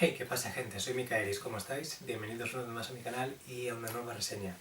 Hey, ¿qué pasa, gente? Soy Micaelis, ¿cómo estáis? Bienvenidos una vez más a mi canal y a una nueva reseña.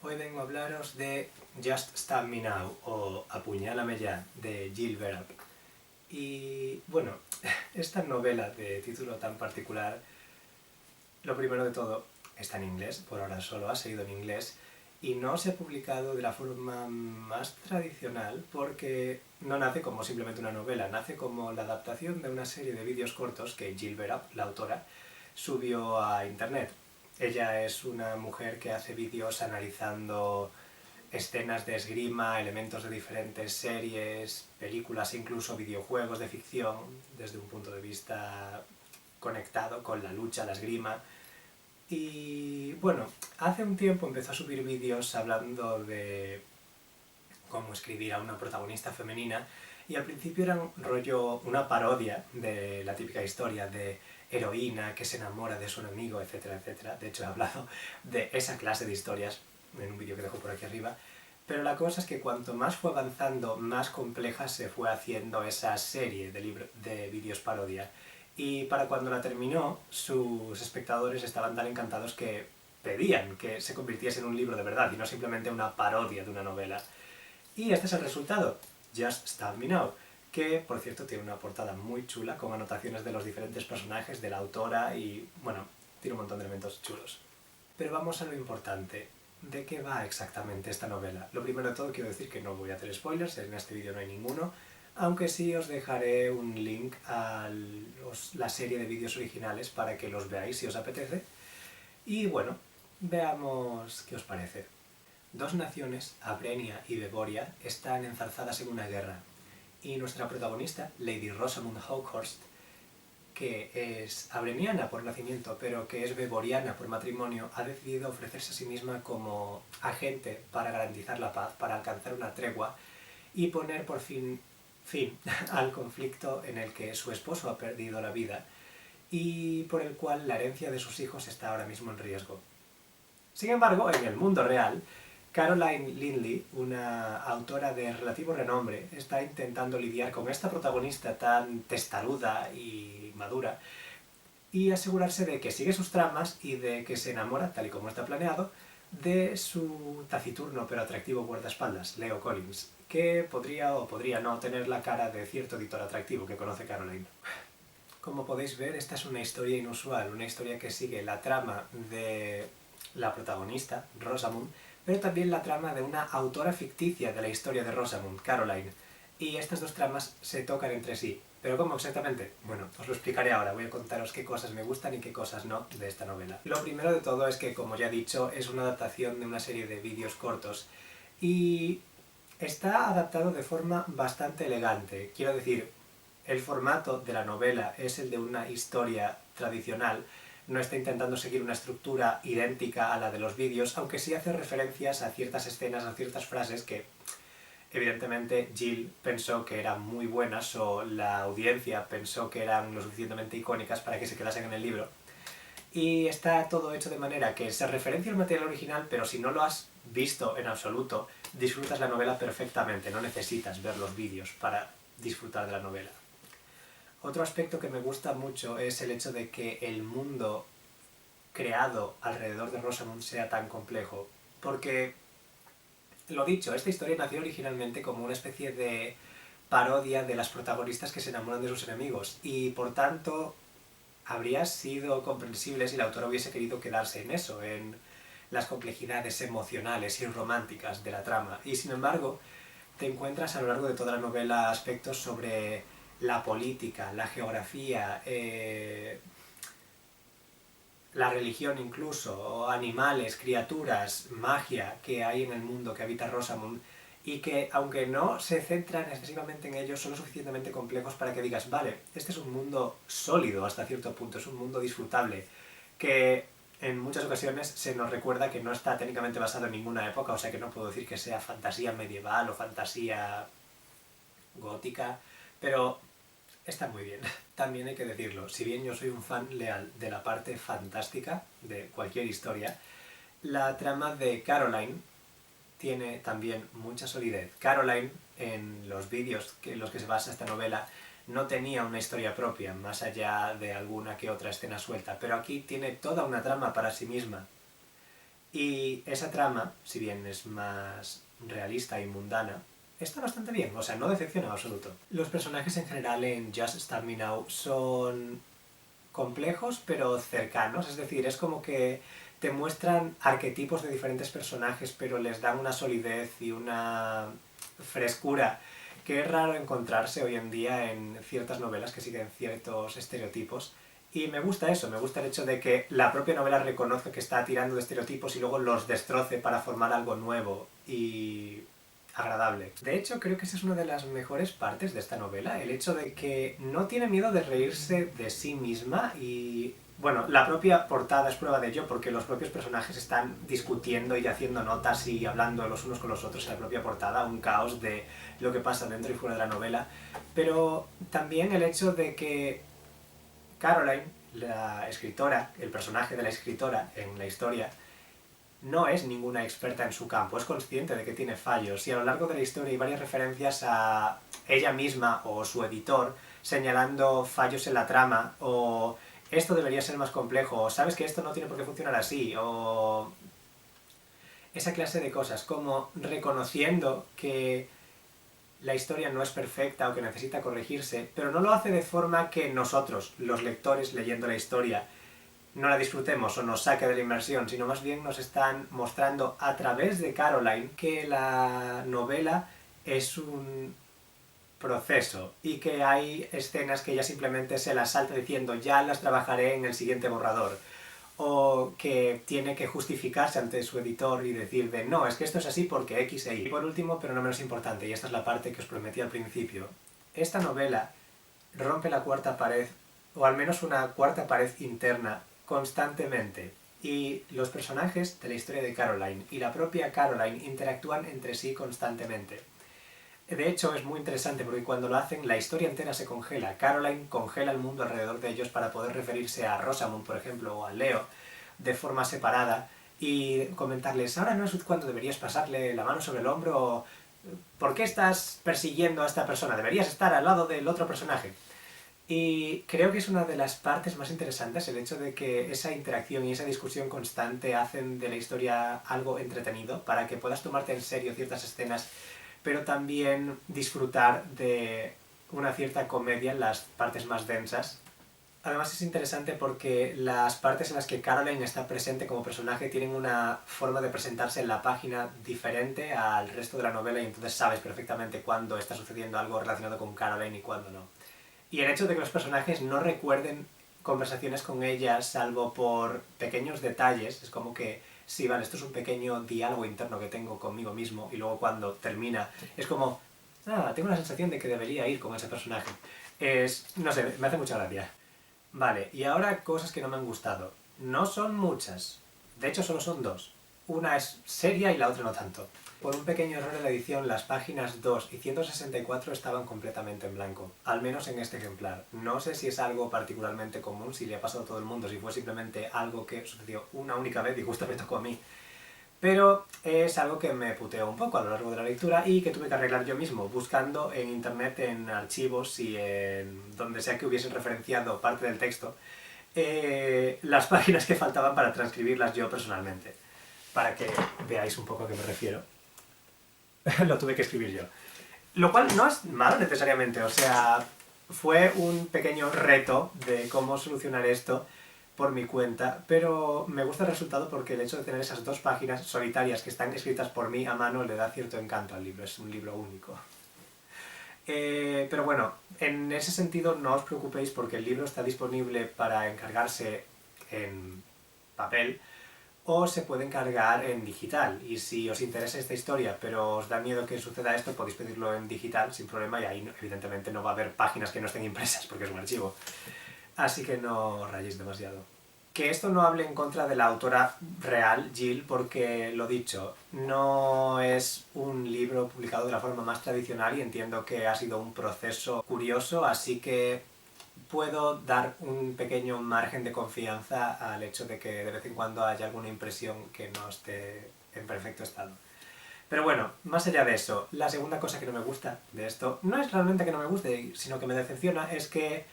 Hoy vengo a hablaros de Just Stab Me Now, o Apuñálame Ya, de Jill Berapp. Y bueno, esta novela de título tan particular, lo primero de todo, está en inglés, por ahora solo ha salido en inglés, y no se ha publicado de la forma más tradicional porque no nace como simplemente una novela, nace como la adaptación de una serie de vídeos cortos que Jill Berapp, la autora, subió a internet. Ella es una mujer que hace vídeos analizando escenas de esgrima, elementos de diferentes series, películas, incluso videojuegos de ficción, desde un punto de vista conectado con la lucha, la esgrima. Y bueno, hace un tiempo empezó a subir vídeos hablando de cómo escribir a una protagonista femenina, y al principio era un rollo, una parodia de la típica historia de heroína que se enamora de su enemigo, etcétera, etcétera. De hecho, he hablado de esa clase de historias en un vídeo que dejo por aquí arriba. Pero la cosa es que cuanto más fue avanzando, más compleja se fue haciendo esa serie de vídeos parodia. Y para cuando la terminó, sus espectadores estaban tan encantados que pedían que se convirtiese en un libro de verdad y no simplemente una parodia de una novela. Y este es el resultado, Just Stab Me Now, que por cierto tiene una portada muy chula con anotaciones de los diferentes personajes, de la autora y, bueno, tiene un montón de elementos chulos. Pero vamos a lo importante. ¿De qué va exactamente esta novela? Lo primero de todo quiero decir que no voy a hacer spoilers, en este vídeo no hay ninguno, aunque sí os dejaré un link a la serie de vídeos originales para que los veáis si os apetece. Y bueno, veamos qué os parece. Dos naciones, Abrenia y Bevoria, están enzarzadas en una guerra, y nuestra protagonista, Lady Rosamund Hawkhurst, que es abreniana por nacimiento, pero que es beboriana por matrimonio, ha decidido ofrecerse a sí misma como agente para garantizar la paz, para alcanzar una tregua y poner por fin al conflicto en el que su esposo ha perdido la vida y por el cual la herencia de sus hijos está ahora mismo en riesgo. Sin embargo, en el mundo real, Caroline Lindley, una autora de relativo renombre, está intentando lidiar con esta protagonista tan testaruda y madura y asegurarse de que sigue sus tramas y de que se enamora, tal y como está planeado, de su taciturno pero atractivo guardaespaldas, Leo Collins, que podría o podría no tener la cara de cierto editor atractivo que conoce Caroline. Como podéis ver, esta es una historia inusual, una historia que sigue la trama de la protagonista, Rosamund, pero también la trama de una autora ficticia de la historia de Rosamund, Caroline. Y estas dos tramas se tocan entre sí. ¿Pero cómo exactamente? Bueno, os lo explicaré ahora, voy a contaros qué cosas me gustan y qué cosas no de esta novela. Lo primero de todo es que, como ya he dicho, es una adaptación de una serie de vídeos cortos y está adaptado de forma bastante elegante. Quiero decir, el formato de la novela es el de una historia tradicional, no está intentando seguir una estructura idéntica a la de los vídeos, aunque sí hace referencias a ciertas escenas, a ciertas frases que evidentemente Jill pensó que eran muy buenas o la audiencia pensó que eran lo suficientemente icónicas para que se quedasen en el libro. Y está todo hecho de manera que se referencia al material original, pero si no lo has visto en absoluto, disfrutas la novela perfectamente, no necesitas ver los vídeos para disfrutar de la novela. Otro aspecto que me gusta mucho es el hecho de que el mundo creado alrededor de Rosamund sea tan complejo, porque, lo dicho, esta historia nació originalmente como una especie de parodia de las protagonistas que se enamoran de sus enemigos, y por tanto habría sido comprensible si la autora hubiese querido quedarse en eso, en las complejidades emocionales y románticas de la trama, y sin embargo te encuentras a lo largo de toda la novela aspectos sobre la política, la geografía, la religión incluso, o animales, criaturas, magia que hay en el mundo que habita Rosamund, y que, aunque no se centran excesivamente en ellos, son lo suficientemente complejos para que digas, vale, este es un mundo sólido hasta cierto punto, es un mundo disfrutable, que en muchas ocasiones se nos recuerda que no está técnicamente basado en ninguna época, o sea que no puedo decir que sea fantasía medieval o fantasía gótica, pero está muy bien. También hay que decirlo, si bien yo soy un fan leal de la parte fantástica de cualquier historia, la trama de Caroline tiene también mucha solidez. Caroline, en los vídeos en los que se basa esta novela, no tenía una historia propia, más allá de alguna que otra escena suelta, pero aquí tiene toda una trama para sí misma. Y esa trama, si bien es más realista y mundana, está bastante bien, o sea, no decepciona en absoluto. Los personajes en general en Just Start Me Now son complejos pero cercanos, es decir, es como que te muestran arquetipos de diferentes personajes pero les dan una solidez y una frescura que es raro encontrarse hoy en día en ciertas novelas que siguen ciertos estereotipos. Y me gusta eso, me gusta el hecho de que la propia novela reconozca que está tirando de estereotipos y luego los destroce para formar algo nuevo y agradable. De hecho, creo que esa es una de las mejores partes de esta novela, el hecho de que no tiene miedo de reírse de sí misma y... Bueno, la propia portada es prueba de ello porque los propios personajes están discutiendo y haciendo notas y hablando los unos con los otros en la propia portada, un caos de lo que pasa dentro y fuera de la novela, pero también el hecho de que Caroline, la escritora, el personaje de la escritora en la historia, no es ninguna experta en su campo, es consciente de que tiene fallos y a lo largo de la historia hay varias referencias a ella misma o su editor señalando fallos en la trama o esto debería ser más complejo o sabes que esto no tiene por qué funcionar así o esa clase de cosas como reconociendo que la historia no es perfecta o que necesita corregirse, pero no lo hace de forma que nosotros, los lectores leyendo la historia, no la disfrutemos o nos saque de la inmersión, sino más bien nos están mostrando a través de Caroline que la novela es un proceso y que hay escenas que ella simplemente se las salta diciendo ya las trabajaré en el siguiente borrador o que tiene que justificarse ante su editor y decir de no, es que esto es así porque X e Y. Y por último, pero no menos importante, y esta es la parte que os prometí al principio, esta novela rompe la cuarta pared, o al menos una cuarta pared interna, constantemente. Y los personajes de la historia de Caroline y la propia Caroline interactúan entre sí constantemente. De hecho, es muy interesante porque cuando lo hacen, la historia entera se congela. Caroline congela el mundo alrededor de ellos para poder referirse a Rosamund, por ejemplo, o a Leo, de forma separada, y comentarles, ahora no es cuando deberías pasarle la mano sobre el hombro, o ¿por qué estás persiguiendo a esta persona? Deberías estar al lado del otro personaje. Y creo que es una de las partes más interesantes el hecho de que esa interacción y esa discusión constante hacen de la historia algo entretenido para que puedas tomarte en serio ciertas escenas pero también disfrutar de una cierta comedia en las partes más densas. Además es interesante porque las partes en las que Caroline está presente como personaje tienen una forma de presentarse en la página diferente al resto de la novela y entonces sabes perfectamente cuándo está sucediendo algo relacionado con Caroline y cuándo no. Y el hecho de que los personajes no recuerden conversaciones con ella salvo por pequeños detalles, es como que sí, vale, esto es un pequeño diálogo interno que tengo conmigo mismo y luego cuando termina es como, tengo la sensación de que debería ir con ese personaje. No sé, me hace mucha gracia. Vale, y ahora cosas que no me han gustado. No son muchas, de hecho solo son dos. Una es seria y la otra no tanto. Por un pequeño error en la edición, las páginas 2 y 164 estaban completamente en blanco, al menos en este ejemplar. No sé si es algo particularmente común, si le ha pasado a todo el mundo, si fue simplemente algo que sucedió una única vez y justo me tocó a mí. Pero es algo que me puteó un poco a lo largo de la lectura y que tuve que arreglar yo mismo, buscando en internet, en archivos y en donde sea que hubiesen referenciado parte del texto, las páginas que faltaban para transcribirlas yo personalmente. Para que veáis un poco a qué me refiero. Lo tuve que escribir yo. Lo cual no es malo necesariamente, o sea, fue un pequeño reto de cómo solucionar esto por mi cuenta, pero me gusta el resultado porque el hecho de tener esas dos páginas solitarias que están escritas por mí a mano le da cierto encanto al libro, es un libro único. Pero bueno, en ese sentido no os preocupéis porque el libro está disponible para encargarse en papel, o se puede encargar en digital. Y si os interesa esta historia, pero os da miedo que suceda esto, podéis pedirlo en digital sin problema y ahí evidentemente no va a haber páginas que no estén impresas porque es un archivo. Así que no rayéis demasiado. Que esto no hable en contra de la autora real, Jill, porque lo dicho, no es un libro publicado de la forma más tradicional y entiendo que ha sido un proceso curioso, así que puedo dar un pequeño margen de confianza al hecho de que de vez en cuando haya alguna impresión que no esté en perfecto estado. Pero bueno, más allá de eso, la segunda cosa que no me gusta de esto, no es realmente que no me guste, sino que me decepciona, es que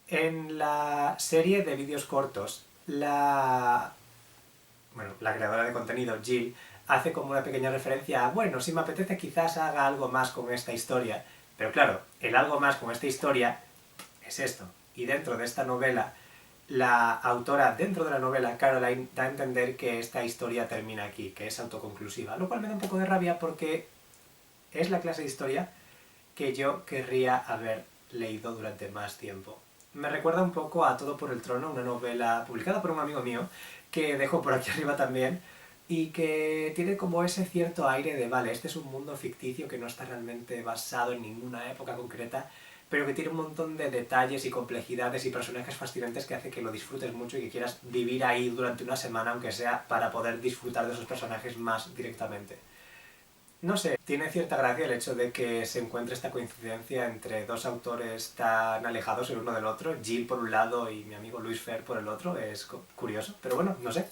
en la serie de vídeos cortos, la creadora de contenido, Jill, hace como una pequeña referencia a, bueno, si me apetece quizás haga algo más con esta historia. Pero claro, el algo más con esta historia es esto. Y dentro de esta novela, la autora, dentro de la novela, Caroline, da a entender que esta historia termina aquí, que es autoconclusiva. Lo cual me da un poco de rabia porque es la clase de historia que yo querría haber leído durante más tiempo. Me recuerda un poco a Todo por el Trono, una novela publicada por un amigo mío, que dejo por aquí arriba también, y que tiene como ese cierto aire de, vale, este es un mundo ficticio que no está realmente basado en ninguna época concreta, pero que tiene un montón de detalles y complejidades y personajes fascinantes que hace que lo disfrutes mucho y que quieras vivir ahí durante una semana, aunque sea para poder disfrutar de esos personajes más directamente. No sé, tiene cierta gracia el hecho de que se encuentre esta coincidencia entre dos autores tan alejados el uno del otro, Jill por un lado y mi amigo Luis Fer por el otro, es curioso, pero bueno, no sé.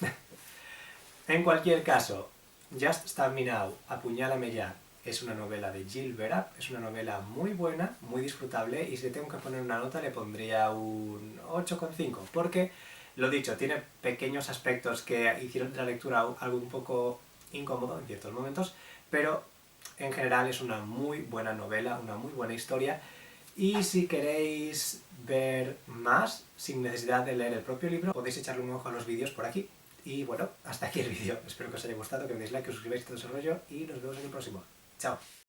En cualquier caso, Just Stab Me Now, Apuñálame Ya, es una novela de Jill Vera, es una novela muy buena, muy disfrutable, y si le tengo que poner una nota le pondría un 8,5, porque, lo dicho, tiene pequeños aspectos que hicieron de la lectura algo un poco incómodo en ciertos momentos, pero en general es una muy buena novela, una muy buena historia, y si queréis ver más, sin necesidad de leer el propio libro, podéis echarle un ojo a los vídeos por aquí. Y bueno, hasta aquí el vídeo. Espero que os haya gustado, que me deis like, que os suscribáis y todo ese rollo, y nos vemos en el próximo. ¡Chao!